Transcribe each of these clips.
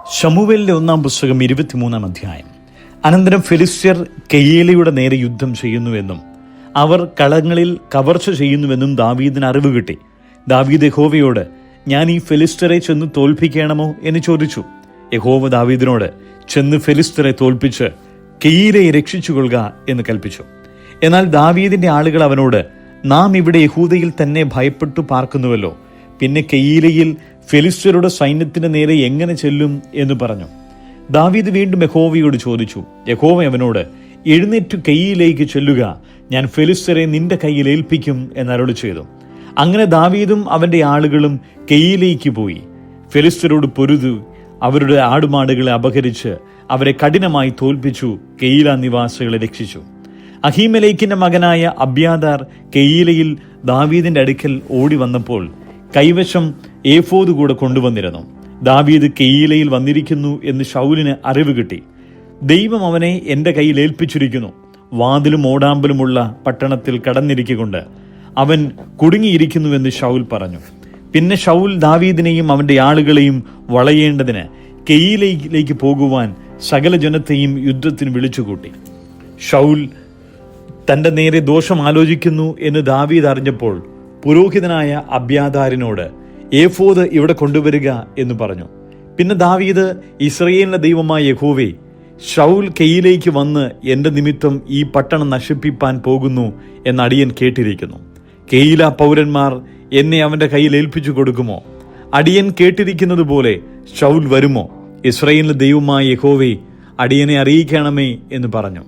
ശമൂവേലിന്റെ 1-ാം പുസ്തകം 23-ാം അധ്യായം. അനന്തരം ഫെലിസ്ത്യർ കെയീലയുടെ നേരെ യുദ്ധം ചെയ്യുന്നുവെന്നും അവർ കളങ്ങളിൽ കവർച്ച ചെയ്യുന്നുവെന്നും ദാവീദിന് അറിവ് കിട്ടി. ദാവീദ് യഹോവയോട്, ഞാൻ ഈ ഫെലിസ്ത്യരെ ചെന്ന് തോൽപ്പിക്കണമോ എന്ന് ചോദിച്ചു. യഹോവ ദാവീദിനോട്, ചെന്ന് ഫെലിസ്ത്യരെ തോൽപ്പിച്ച് കെയീലയെ രക്ഷിച്ചുകൊള്ളുക എന്ന് കൽപ്പിച്ചു. എന്നാൽ ദാവീദിന്റെ ആളുകൾ അവനോട്, നാം ഇവിടെ യഹൂദയിൽ തന്നെ ഭയപ്പെട്ടു പാർക്കുന്നുവല്ലോ, പിന്നെ കെയീലയിൽ ഫെലിസ്ത്യരുടെ സൈന്യത്തിന് നേരെ എങ്ങനെ ചെല്ലും എന്ന് പറഞ്ഞു. ദാവീദ് വീണ്ടും യഹോവയോട് ചോദിച്ചു. യഹോവ അവനോട്, എഴുന്നേറ്റു കെയീലയിലേക്ക് ചെല്ലുക, ഞാൻ ഫെലിസ്ത്യരെ നിന്റെ കയ്യിൽ ഏൽപ്പിക്കും എന്നരുളി ചെയ്തു. അങ്ങനെ ദാവീദും അവന്റെ ആളുകളും കെയീലയിലേക്ക് പോയി ഫെലിസ്ത്യരോട് പൊരുതു അവരുടെ ആടുമാടുകളെ അപഹരിച്ച് അവരെ കഠിനമായി തോൽപ്പിച്ചു കെയീല നിവാസികളെ രക്ഷിച്ചു. അഹീമേലെക്കിന്റെ മകനായ അബ്യാഥാർ കെയീലയിൽ ദാവീദിന്റെ അടുക്കൽ ഓടി വന്നപ്പോൾ കൈവശം ഏഫോദ് കൂടെ കൊണ്ടുവന്നിരുന്നു. ദാവീദ് കെയീലയിൽ വന്നിരിക്കുന്നു എന്ന് ശൗലിന് അറിവ് കിട്ടി. ദൈവം അവനെ എന്റെ കയ്യിൽ ഏൽപ്പിച്ചിരിക്കുന്നു. വാതിലും ഓടാമ്പലുമുള്ള പട്ടണത്തിൽ കടന്നിരിക്കൊണ്ട് അവൻ കുടുങ്ങിയിരിക്കുന്നുവെന്ന് ശൗൽ പറഞ്ഞു. പിന്നെ ശൗൽ ദാവീദിനെയും അവന്റെ ആളുകളെയും വളയേണ്ടതിന് കെയീലയിലേക്ക് പോകുവാൻ സകല ജനത്തെയും യുദ്ധത്തിന് വിളിച്ചുകൂട്ടി. ശൗൽ തന്റെ നേരെ ദോഷം ആലോചിക്കുന്നു എന്ന് ദാവീദ് അറിഞ്ഞപ്പോൾ പുരോഹിതനായ അബ്യാഥാരിനോട്, ഏഫോദ് ഇവിടെ കൊണ്ടുവരിക എന്ന് പറഞ്ഞു. പിന്നെ ദാവീദ്, ഇസ്രായേലിന്റെ ദൈവമായ യഹോവേ, ശൗൽ കെയീലയിലേക്ക് വന്ന് എന്റെ നിമിത്തം ഈ പട്ടണം നശിപ്പിപ്പാൻ പോകുന്നു എന്ന് അടിയൻ കേട്ടിരിക്കുന്നു. കെയീല പൗരന്മാർ എന്നെ അവന്റെ കയ്യിൽ ഏൽപ്പിച്ചു കൊടുക്കുമോ? അടിയൻ കേട്ടിരിക്കുന്നത് പോലെ ശൗൽ വരുമോ? ഇസ്രായേലിന്റെ ദൈവമായ യഹോവേ, അടിയനെ അറിയിക്കണമേ എന്ന് പറഞ്ഞു.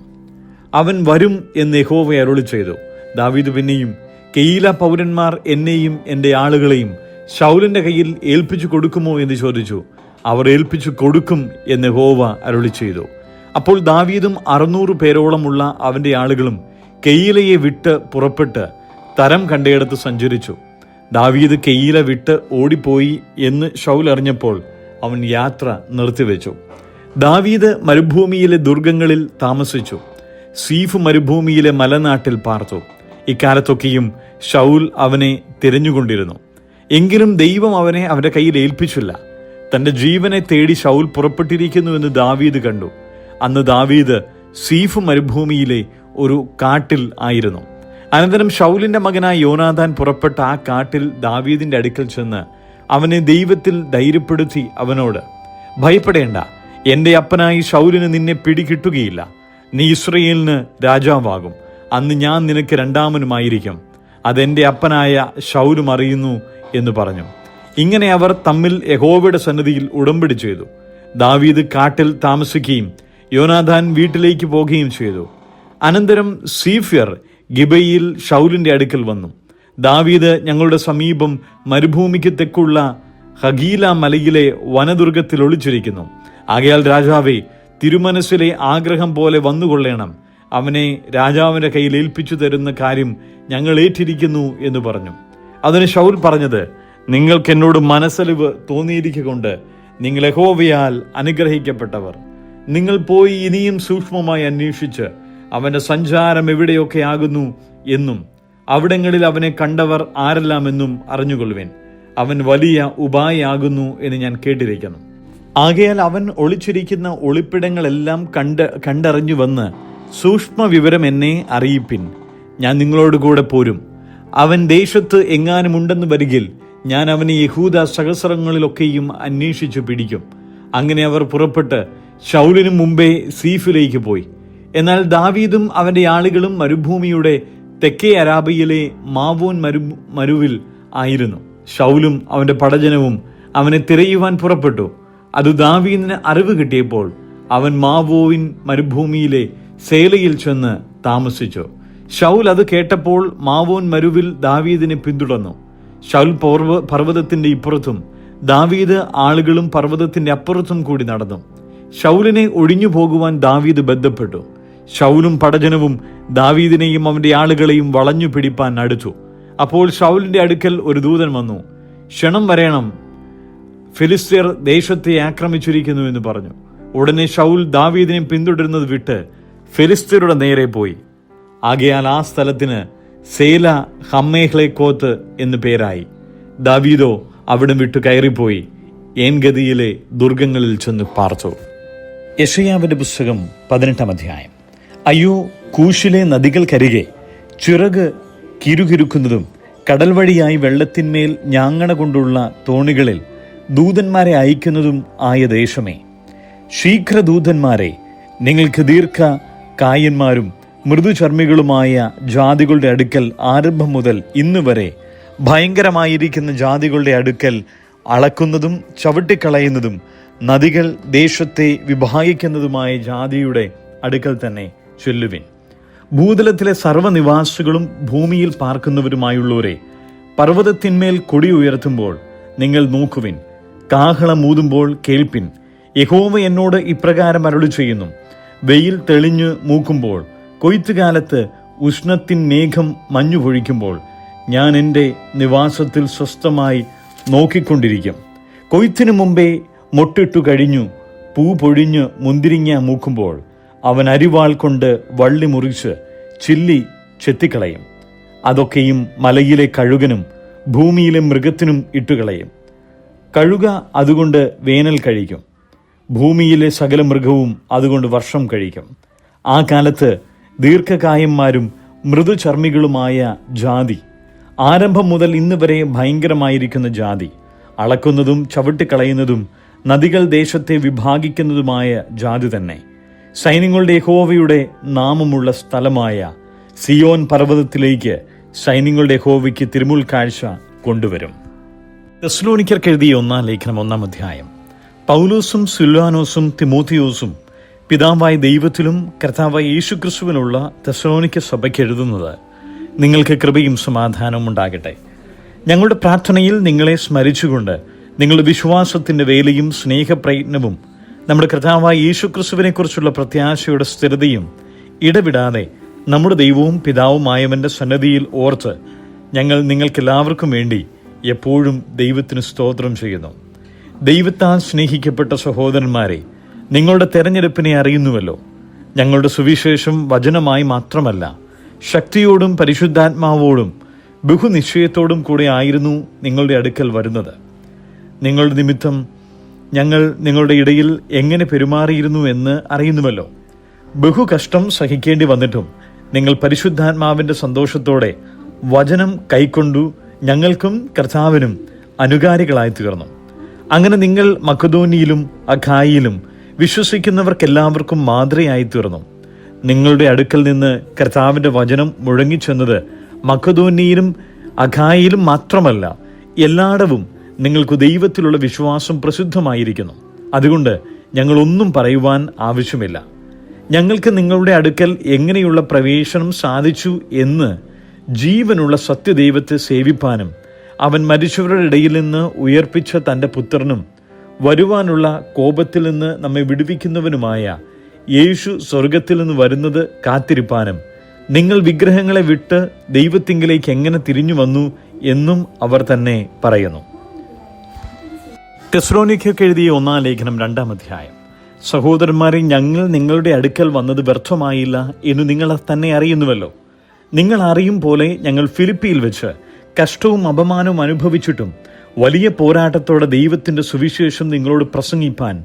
അവൻ വരും എന്ന് യഹോവ അരുളി ചെയ്തു. ദാവീദ് പിന്നെയും, കെയീല പൗരന്മാർ എന്നെയും എന്റെ ആളുകളെയും ശൗലിന്റെ കയ്യിൽ ഏൽപ്പിച്ചു കൊടുക്കുമോ എന്ന് ചോദിച്ചു. അവർ ഏൽപ്പിച്ചു കൊടുക്കും എന്ന് യഹോവ അരുളി ചെയ്തു. അപ്പോൾ ദാവീദും 600 പേരോളമുള്ള അവന്റെ ആളുകളും കെയീലയെ വിട്ട് പുറപ്പെട്ട് തരം കണ്ടയിടത്ത് സഞ്ചരിച്ചു. ദാവീദ് കെയീല വിട്ട് ഓടിപ്പോയി എന്ന് ശൗൽ അറിഞ്ഞപ്പോൾ അവൻ യാത്ര നിർത്തിവെച്ചു. ദാവീദ് മരുഭൂമിയിലെ ദുർഗങ്ങളിൽ താമസിച്ചു. സീഫ് മരുഭൂമിയിലെ മലനാട്ടിൽ പാർത്തു. ഇക്കാലത്തൊക്കെയും ശൗൽ അവനെ തിരഞ്ഞുകൊണ്ടിരുന്നു. എങ്കിലും ദൈവം അവനെ അവന്റെ കയ്യിൽ ഏൽപ്പിച്ചില്ല. തന്റെ ജീവനെ തേടി ശൗൽ പുറപ്പെട്ടിരിക്കുന്നുവെന്ന് ദാവീദ് കണ്ടു. അന്ന് ദാവീദ് സീഫ് മരുഭൂമിയിലെ ഒരു കാട്ടിൽ ആയിരുന്നു. അനന്തരം ശൗലിന്റെ മകനായ യോനാഥാൻ പുറപ്പെട്ട ആ കാട്ടിൽ ദാവീദിന്റെ അടുക്കൽ ചെന്ന് അവനെ ദൈവത്തിൽ ധൈര്യപ്പെടുത്തി അവനോട്, ഭയപ്പെടേണ്ട, എന്റെ അപ്പനായി ശൗലിന് നിന്നെ പിടികിട്ടുകയില്ല. നീ ഇസ്രായേലിന് രാജാവാകും. അന്ന് ഞാൻ നിനക്ക് രണ്ടാമനുമായിരിക്കും. അതെന്റെ അപ്പനായ ശൗലും അറിയുന്നു എന്ന് പറഞ്ഞു. ഇങ്ങനെ അവർ തമ്മിൽ യഹോവയുടെ സന്നിധിയിൽ ഉടമ്പടി ചെയ്തു. ദാവീദ് കാട്ടിൽ താമസിക്കുകയും യോനാഥാൻ വീട്ടിലേക്ക് പോകുകയും ചെയ്തു. അനന്തരം സീഫ്യർ ഗിബയിൽ ശൗലിന്റെ അടുക്കൽ വന്നു. ദാവീദ് ഞങ്ങളുടെ സമീപം മരുഭൂമിക്ക് തെക്കുള്ള ഹഗീല മലയിലെ വനദുർഗത്തിൽ ഒളിച്ചിരിക്കുന്നു. ആകയാൽ രാജാവേ, തിരുമനസ്സിലെ ആഗ്രഹം പോലെ വന്നുകൊള്ളേണം. അവനെ രാജാവിന്റെ കയ്യിൽ ഏൽപ്പിച്ചു തരുന്ന കാര്യം ഞങ്ങൾ ഏറ്റിരിക്കുന്നു എന്ന് പറഞ്ഞു. അതിന് ശൗൽ പറഞ്ഞത്, നിങ്ങൾക്ക് എന്നോട് മനസ്സലിവ് തോന്നിയിരിക്കൊണ്ട് നിങ്ങൾ യഹോവയാൽ അനുഗ്രഹിക്കപ്പെട്ടവർ. നിങ്ങൾ പോയി ഇനിയും സൂക്ഷ്മമായി അന്വേഷിച്ച് അവന്റെ സഞ്ചാരം എവിടെയൊക്കെ ആകുന്നു എന്നും അവിടങ്ങളിൽ അവനെ കണ്ടവർ ആരെല്ലാമെന്നും അറിഞ്ഞുകൊള്ളുവേൻ. അവൻ വലിയ ഉപായാകുന്നു എന്ന് ഞാൻ കേട്ടിരിക്കുന്നു. ആകയാൽ അവൻ ഒളിച്ചിരിക്കുന്ന ഒളിപ്പിടങ്ങളെല്ലാം കണ്ടറിഞ്ഞു വന്ന് സൂക്ഷ്മ വിവരം എന്നെ അറിയിപ്പിൻ. ഞാൻ നിങ്ങളോട് കൂടെ പോരും. അവൻ ദേശത്ത് എങ്ങാനും ഉണ്ടെന്ന് വരികിൽ ഞാൻ അവനെ യഹൂദ സഹസ്രങ്ങളിലൊക്കെയും അന്വേഷിച്ചു പിടിക്കും. അങ്ങനെ അവർ പുറപ്പെട്ട് ശൗലിനു മുമ്പേ സീഫിലേക്ക് പോയി. എന്നാൽ ദാവീദും അവന്റെ ആളുകളും മരുഭൂമിയുടെ തെക്കേ അരാബയിലെ മാവോൻ മരുവിൽ ആയിരുന്നു. ശൗലും അവന്റെ പടജനവും അവനെ തിരയുവാൻ പുറപ്പെട്ടു. അത് ദാവീദിന് അറിവ് കിട്ടിയപ്പോൾ അവൻ മാവോവിൻ മരുഭൂമിയിലെ സേലയിൽ ചെന്ന് താമസിച്ചു. ശൗൽ അത് കേട്ടപ്പോൾ മാവോൻ മരുവിൽ ദാവീദിനെ പിന്തുടർന്നു. ശൗൽ പർവ്വതത്തിന്റെ ഇപ്പുറത്തും ദാവീദ് ആളുകളും പർവ്വതത്തിന്റെ അപ്പുറത്തും കൂടി നടന്നു. ശൗലിനെ ഒഴിഞ്ഞു പോകുവാൻ ദാവീദ് ബന്ധപ്പെട്ടു. ശൗലും പടജനവും ദാവീദിനെയും അവന്റെ ആളുകളെയും വളഞ്ഞു പിടിപ്പാൻ അടുത്തു. അപ്പോൾ ശൗലിന്റെ അടുക്കൽ ഒരു ദൂതൻ വന്നു. ക്ഷണം വരേണം, ഫിലിസ്ത്യർ ദേശത്തെ ആക്രമിച്ചിരിക്കുന്നു എന്ന് പറഞ്ഞു. ഉടനെ ശൗൽ ദാവീദിനെ പിന്തുടരുന്നത് വിട്ട് ഫിലിസ്ത്യരുടെ നേരെ പോയി. ആകയാൽ ആ സ്ഥലത്തിന് സേല ഹമ്മേഹ്ലേക്കോത്ത് എന്ന് പേരായി. ദാവീദോ അവിടം വിട്ടു കയറിപ്പോയി. ഏൻഗതിയിലെ ദുർഗങ്ങളിൽ ചെന്ന് പാർത്തു. യെശയ്യാവിന്റെ പുസ്തകം 18-ാം അധ്യായം. അയ്യോ, കൂശിലെ നദികൾക്കരികെ ചിറക് കിരുകിരുക്കുന്നതും കടൽ വഴിയായി വെള്ളത്തിന്മേൽ ഞാങ്ങണ കൊണ്ടുള്ള തോണികളിൽ ദൂതന്മാരെ അയക്കുന്നതും ആയ ദേശമേ, ശീഘ്രദൂതന്മാരെ, നിങ്ങൾക്ക് ദീർഘ കായന്മാരും മൃദുചർമ്മികളുമായ ജാതികളുടെ അടുക്കൽ ആരംഭം മുതൽ ഇന്ന് വരെ ഭയങ്കരമായിരിക്കുന്ന ജാതികളുടെ അടുക്കൽ അളക്കുന്നതും ചവിട്ടിക്കളയുന്നതും നദികൾ ദേശത്തെ വിഭാഗിക്കുന്നതുമായ ജാതിയുടെ അടുക്കൽ തന്നെ ചൊല്ലുവിൻ. ഭൂതലത്തിലെ സർവ്വനിവാസികളും ഭൂമിയിൽ പാർക്കുന്നവരുമായുള്ളവരെ, പർവ്വതത്തിന്മേൽ കൊടി ഉയർത്തുമ്പോൾ നിങ്ങൾ നോക്കുവിൻ, കാഹളം ഊതുമ്പോൾ കേൾപ്പിൻ. യഹോവ എന്നോട് ഇപ്രകാരം അരുളി ചെയ്യുന്നു, വെയിൽ തെളിഞ്ഞു മൂക്കുമ്പോൾ, കൊയ്ത്തുകാലത്ത് ഉഷ്ണത്തിൻ മേഘം മഞ്ഞു പൊഴിക്കുമ്പോൾ ഞാൻ എൻ്റെ നിവാസത്തിൽ സ്വസ്ഥമായി നോക്കിക്കൊണ്ടിരിക്കും. കൊയ്ത്തിനു മുമ്പേ മൊട്ടിട്ടു കഴിഞ്ഞു പൂ പൊഴിഞ്ഞ് മുന്തിരിങ്ങ മൂക്കുമ്പോൾ അവൻ അരിവാൾ കൊണ്ട് വള്ളി മുറിച്ച് ചില്ലി ചെത്തിക്കളയും. അതൊക്കെയും മലയിലെ കഴുകനും ഭൂമിയിലെ മൃഗത്തിനും ഇട്ടുകളയും. കഴുക അതുകൊണ്ട് വേനൽ കഴിക്കും, ഭൂമിയിലെ സകല മൃഗവും അതുകൊണ്ട് വർഷം കഴിക്കും. ആ കാലത്ത് ദീർഘകായന്മാരും മൃദുചർമ്മികളുമായ ജാതി, ആരംഭം മുതൽ ഇന്ന് വരെ ഭയങ്കരമായിരിക്കുന്ന ജാതി, അളക്കുന്നതും ചവിട്ടിക്കളയുന്നതും നദികൾ ദേശത്തെ വിഭാഗിക്കുന്നതുമായ ജാതി തന്നെ, സൈന്യങ്ങളുടെ യഹോവയുടെ നാമമുള്ള സ്ഥലമായ സിയോൻ പർവ്വതത്തിലേക്ക് സൈന്യങ്ങളുടെ യഹോവയ്ക്ക് തിരുമുൽ കാഴ്ച കൊണ്ടുവരും. തെസ്സലോനിക്കർക്ക് എഴുതിയ 1-ാം ലേഖനം 1-ാം അധ്യായം. പൗലോസും സിൽവാനോസും തിമോത്തിയോസും പിതാവായ ദൈവത്തിലും കർത്താവായ യേശുക്രിസ്തുവിനുള്ള തെസ്സലോനിക്ക സഭയ്ക്ക് എഴുതുന്നത്, നിങ്ങൾക്ക് കൃപയും സമാധാനവും ഉണ്ടാകട്ടെ. ഞങ്ങളുടെ പ്രാർത്ഥനയിൽ നിങ്ങളെ സ്മരിച്ചുകൊണ്ട് നിങ്ങളുടെ വിശ്വാസത്തിൻ്റെ വേലയും സ്നേഹപ്രയത്നവും നമ്മുടെ കർത്താവായ യേശുക്രിസ്തുവിനെ കുറിച്ചുള്ള പ്രത്യാശയുടെ സ്ഥിരതയും ഇടവിടാതെ നമ്മുടെ ദൈവവും പിതാവുമായവൻ്റെ സന്നദ്ധിയിൽ ഓർത്ത് ഞങ്ങൾ നിങ്ങൾക്കെല്ലാവർക്കും വേണ്ടി എപ്പോഴും ദൈവത്തിന് സ്തോത്രം ചെയ്യുന്നു. ദൈവത്താൽ സ്നേഹിക്കപ്പെട്ട സഹോദരന്മാരെ, നിങ്ങളുടെ തെരഞ്ഞെടുപ്പിനെ അറിയുന്നുവല്ലോ. ഞങ്ങളുടെ സുവിശേഷം വചനമായി മാത്രമല്ല, ശക്തിയോടും പരിശുദ്ധാത്മാവോടും ബഹുനിശ്ചയത്തോടും കൂടെ ആയിരുന്നു നിങ്ങളുടെ അടുക്കൽ വരുന്നത്. നിങ്ങളുടെ നിമിത്തം ഞങ്ങൾ നിങ്ങളുടെ ഇടയിൽ എങ്ങനെ പെരുമാറിയിരുന്നു എന്ന് അറിയുന്നുവല്ലോ. ബഹു കഷ്ടം സഹിക്കേണ്ടി വന്നിട്ടും നിങ്ങൾ പരിശുദ്ധാത്മാവിൻ്റെ സന്തോഷത്തോടെ വചനം കൈക്കൊണ്ടു ഞങ്ങൾക്കും കർത്താവിനും അനുകാരികളായി തീർന്നു. അങ്ങനെ നിങ്ങൾ മക്കദോനിയിലും അഖായിലും വിശ്വസിക്കുന്നവർക്കെല്ലാവർക്കും മാതൃയായി തീർന്നു. നിങ്ങളുടെ അടുക്കൽ നിന്ന് കർത്താവിൻ്റെ വചനം മുഴങ്ങിച്ചെന്നത് മക്കദോനിയിലും അഖായിലും മാത്രമല്ല, എല്ലായിടവും നിങ്ങൾക്ക് ദൈവത്തിലുള്ള വിശ്വാസം പ്രസിദ്ധമായിരിക്കുന്നു. അതുകൊണ്ട് ഞങ്ങളൊന്നും പറയുവാൻ ആവശ്യമില്ല. ഞങ്ങൾക്ക് നിങ്ങളുടെ അടുക്കൽ എങ്ങനെയുള്ള പ്രവേശനം സാധിച്ചു എന്ന് ജീവനുള്ള സത്യദൈവത്തെ സേവിപ്പാനും അവൻ മരിച്ചവരുടെ ഇടയിൽ നിന്ന് ഉയർപ്പിച്ച തൻ്റെ പുത്രനും വരുവാനുള്ള കോപത്തിൽ നിന്ന് നമ്മെ വിടുവിക്കുന്നവനുമായ യേശു സ്വർഗത്തിൽ നിന്ന് വരുന്നത് കാത്തിരിപ്പാനും നിങ്ങൾ വിഗ്രഹങ്ങളെ വിട്ട് ദൈവത്തിങ്കിലേക്ക് എങ്ങനെ തിരിഞ്ഞു വന്നു എന്നും അവർ തന്നെ പറയുന്നു. തെസ്സലോനിക്കർക്ക് എഴുതിയ 1-ാം ലേഖനം 2-ാം അധ്യായം. സഹോദരന്മാരെ, ഞങ്ങൾ നിങ്ങളുടെ അടുക്കൽ വന്നത് വ്യർത്ഥമായില്ല എന്ന് നിങ്ങൾ തന്നെ അറിയുന്നുവല്ലോ. നിങ്ങൾ അറിയും പോലെ ഞങ്ങൾ ഫിലിപ്പിയിൽ വെച്ച് കഷ്ടവും അപമാനവും അനുഭവിച്ചിട്ടും വലിയ പോരാട്ടത്തോടെ ദൈവത്തിൻ്റെ സുവിശേഷം നിങ്ങളോട് പ്രസംഗിപ്പാൻ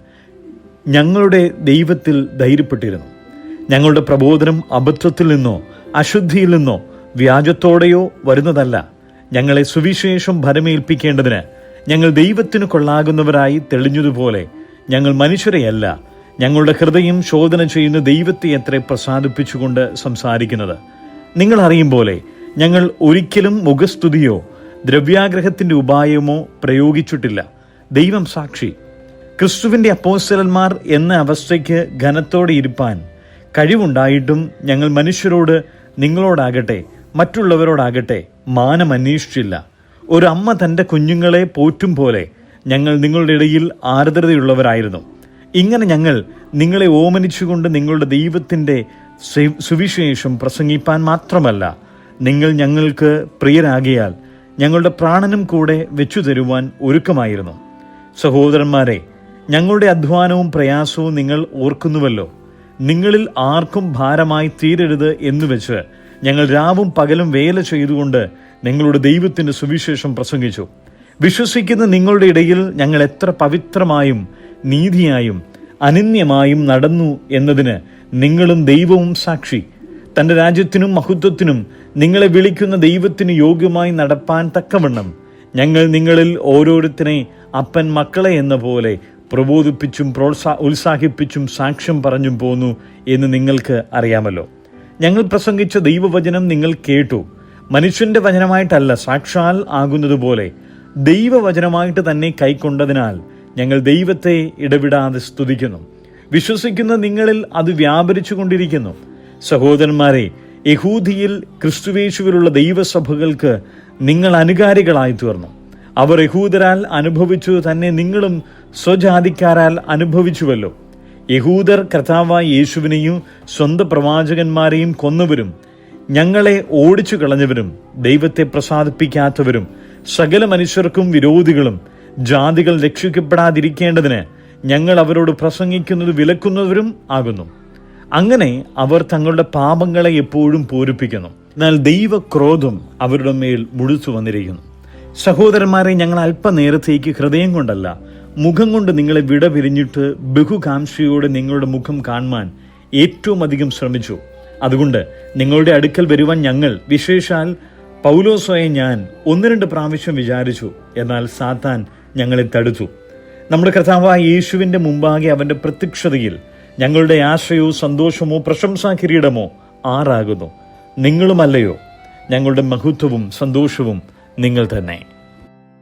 ഞങ്ങളുടെ ദൈവത്തിൽ ധൈര്യപ്പെട്ടിരുന്നു. ഞങ്ങളുടെ പ്രബോധനം അബദ്ധത്തിൽ നിന്നോ അശുദ്ധിയിൽ നിന്നോ വ്യാജത്തോടെയോ വരുന്നതല്ല. ഞങ്ങളെ സുവിശേഷം ഭരമേൽപ്പിക്കേണ്ടതിന് ഞങ്ങൾ ദൈവത്തിന് കൊള്ളാകുന്നവരായി തെളിഞ്ഞതുപോലെ ഞങ്ങൾ മനുഷ്യരെയല്ല, ഞങ്ങളുടെ ഹൃദയം ശോധന ചെയ്യുന്ന ദൈവത്തെ എത്ര പ്രസാദിപ്പിച്ചുകൊണ്ട് സംസാരിക്കുന്നത്. നിങ്ങൾ അറിയും പോലെ ഞങ്ങൾ ഒരിക്കലും മുഖസ്തുതിയോ ദ്രവ്യാഗ്രഹത്തിൻ്റെ ഉപായമോ പ്രയോഗിച്ചിട്ടില്ല. ദൈവം സാക്ഷി. ക്രിസ്തുവിൻ്റെ അപ്പോസ്തലന്മാർ എന്ന അവസ്ഥയ്ക്ക് ഘനത്തോടെ ഇരുപ്പാൻ കഴിവുണ്ടായിട്ടും ഞങ്ങൾ മനുഷ്യരോട്, നിങ്ങളോടാകട്ടെ മറ്റുള്ളവരോടാകട്ടെ, മാനം അന്വേഷിച്ചില്ല. ഒരു അമ്മ തൻ്റെ കുഞ്ഞുങ്ങളെ പോറ്റും പോലെ ഞങ്ങൾ നിങ്ങളുടെ ഇടയിൽ ആർദ്രതയുള്ളവരായിരുന്നു. ഇങ്ങനെ ഞങ്ങൾ നിങ്ങളെ ഓമനിച്ചുകൊണ്ട് നിങ്ങളുടെ ദൈവത്തിൻ്റെ സുവിശേഷം പ്രസംഗിപ്പാൻ മാത്രമല്ല, നിങ്ങൾ ഞങ്ങൾക്ക് പ്രിയരാകിയാൽ ഞങ്ങളുടെ പ്രാണനും കൂടെ വെച്ചു തരുവാൻ ഒരുക്കമായിരുന്നു. സഹോദരന്മാരെ, ഞങ്ങളുടെ അധ്വാനവും പ്രയാസവും നിങ്ങൾ ഓർക്കുന്നുവല്ലോ. നിങ്ങളിൽ ആർക്കും ഭാരമായി തീരരുത് എന്ന് വെച്ച് ഞങ്ങൾ രാവും പകലും വേല ചെയ്തുകൊണ്ട് നിങ്ങളുടെ ദൈവത്തിൻ്റെ സുവിശേഷം പ്രസംഗിച്ചു. വിശ്വസിക്കുന്ന നിങ്ങളുടെ ഇടയിൽ ഞങ്ങൾ എത്ര പവിത്രമായും നീതിയായും അനന്യമായും നടന്നു എന്നതിന് നിങ്ങളും ദൈവവും സാക്ഷി. തൻ്റെ രാജ്യത്തിനും മഹത്വത്തിനും നിങ്ങളെ വിളിക്കുന്ന ദൈവത്തിന് യോഗ്യമായി നടപ്പാൻ തക്കവണ്ണം ഞങ്ങൾ നിങ്ങളിൽ ഓരോരുത്തരെ അപ്പൻ മക്കളെ എന്ന പോലെ പ്രബോധിപ്പിച്ചും ഉത്സാഹിപ്പിച്ചും സാക്ഷ്യം പറഞ്ഞും പോന്നു എന്ന് നിങ്ങൾക്ക് അറിയാമല്ലോ. ഞങ്ങൾ പ്രസംഗിച്ച ദൈവവചനം നിങ്ങൾ കേട്ടു. മനുഷ്യന്റെ വചനമായിട്ടല്ല, സാക്ഷാൽ ആകുന്നതുപോലെ ദൈവവചനമായിട്ട് തന്നെ കൈക്കൊണ്ടതിനാൽ ഞങ്ങൾ ദൈവത്തെ ഇടവിടാതെ സ്തുതിക്കുന്നു. വിശ്വസിക്കുന്ന നിങ്ങളിൽ അത് വ്യാപരിച്ചു കൊണ്ടിരിക്കുന്നു. സഹോദരന്മാരെ, യഹൂദിയിൽ ക്രിസ്തുവേശുവിലുള്ള ദൈവസഭകൾക്ക് നിങ്ങൾ അനുകാരികളായി തീർന്നു. അവർ യഹൂദരാൽ അനുഭവിച്ചു തന്നെ നിങ്ങളും സ്വജാതിക്കാരാൽ അനുഭവിച്ചുവല്ലോ. യഹൂദർ കർത്താവായ യേശുവിനെയും സ്വന്തം പ്രവാചകന്മാരെയും കൊന്നവരും ഞങ്ങളെ ഓടിച്ചു കളഞ്ഞവരും ദൈവത്തെ പ്രസാദിപ്പിക്കാത്തവരും സകല മനുഷ്യർക്കും വിരോധികളും ജാതികൾ രക്ഷിക്കപ്പെടാതിരിക്കേണ്ടതിന് ഞങ്ങൾ അവരോട് പ്രസംഗിക്കുന്നത് വിലക്കുന്നവരും ആകുന്നു. അങ്ങനെ അവർ തങ്ങളുടെ പാപങ്ങളെ എപ്പോഴും പൂരിപ്പിക്കുന്നു. എന്നാൽ ദൈവക്രോധം അവരുടെ മേൽ മുഴുത്തു വന്നിരിക്കുന്നു. സഹോദരന്മാരെ, ഞങ്ങൾ അല്പനേരത്തേക്ക് ഹൃദയം കൊണ്ടല്ല, മുഖം കൊണ്ട് നിങ്ങളെ വിട പിരിഞ്ഞിട്ട് ബഹുകാംക്ഷയോടെ നിങ്ങളുടെ മുഖം കാണുവാൻ ഏറ്റവും അധികം ശ്രമിച്ചു. അതുകൊണ്ട് നിങ്ങളുടെ അടുക്കൽ വരുവാൻ ഞങ്ങൾ, വിശേഷാൽ പൗലോസോയെ ഞാൻ 1-2 പ്രാവശ്യം വിചാരിച്ചു. എന്നാൽ സാത്താൻ ഞങ്ങളെ തടുത്തു. നമ്മുടെ കർത്താവായ യേശുവിന്റെ മുമ്പാകെ അവന്റെ പ്രത്യക്ഷതയിൽ ഞങ്ങളുടെ ആശയോ സന്തോഷമോ പ്രശംസാ കിരീടമോ ആറാകുന്നു. നിങ്ങളുമല്ലയോ? ഞങ്ങളുടെ മഹത്വവും സന്തോഷവും നിങ്ങൾ തന്നെ.